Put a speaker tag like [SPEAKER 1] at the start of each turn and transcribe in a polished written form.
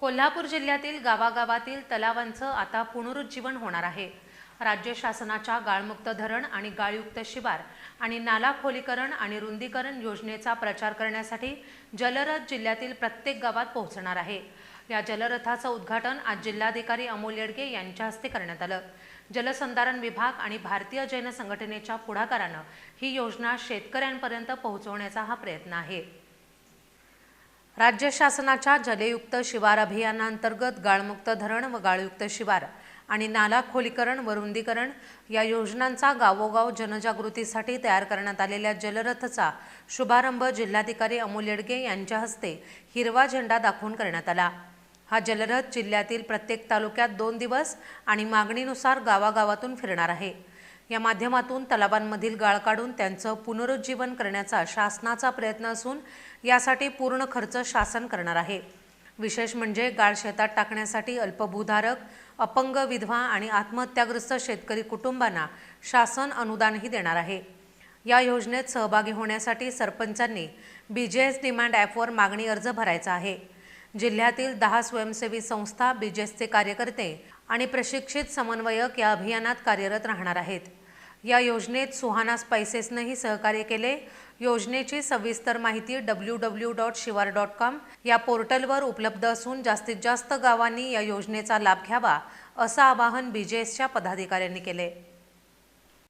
[SPEAKER 1] कोल्हापूर जिल्ह्यातील गावागावातील तलावांचं आता पुनरुज्जीवन होणार आहे। राज्य शासनाच्या गाळमुक्त धरण आणि गाळयुक्त शिवार आणि नाला खोलीकरण आणि रुंदीकरण योजनेचा प्रचार करण्यासाठी जलरथ जिल्ह्यातील प्रत्येक गावात पोहोचणार आहे। या जलरथाचं उद्घाटन आज जिल्हाधिकारी अमोल येडगे यांच्या हस्ते करण्यात आलं। जलसंधारण विभाग आणि भारतीय जैन संघटनेच्या पुढाकारानं ही योजना शेतकऱ्यांपर्यंत पोहोचवण्याचा हा प्रयत्न आहे। राज्य शासनाच्या जलयुक्त शिवार अभियानांतर्गत गाळमुक्त धरण व गाळयुक्त शिवार आणि नाला खोलीकरण व रुंदीकरण या योजनांचा गावोगाव जनजागृतीसाठी तयार करण्यात आलेल्या जलरथचा शुभारंभ जिल्हाधिकारी अमोल येडगे यांच्या हस्ते हिरवा झेंडा दाखवून करण्यात आला। हा जलरथ जिल्ह्यातील प्रत्येक तालुक्यात 2 दिवस आणि मागणीनुसार गावागावातून फिरणार आहे। या माध्यमातून तलावांमधील गाळ काढून त्यांचं पुनरुज्जीवन करण्याचा शासनाचा प्रयत्न असून यासाठी पूर्ण खर्च शासन करणार आहे। विशेष म्हणजे गाळ शेतात टाकण्यासाठी अल्पभूधारक, अपंग, विधवा आणि आत्महत्याग्रस्त शेतकरी कुटुंबांना शासन अनुदानही देणार आहे। या योजनेत सहभागी होण्यासाठी सरपंचांनी बीजेएस डिमांड ॲपवर मागणी अर्ज भरायचा आहे। जिल्ह्यातील 10 स्वयंसेवी संस्था, बीजेएसचे कार्यकर्ते आणि प्रशिक्षित समन्वयक या अभियानात कार्यरत राहणार आहेत। या योजनेत सुहाना स्पाइसेसनेही सहकार्य केले। योजनेची सविस्तर माहिती www.shivar.com या पोर्टलवर उपलब्ध असून जास्तीत जास्त गावांनी या योजनेचा लाभ घ्यावा असं आवाहन बीजेएसच्या पदाधिकाऱ्यांनी केले।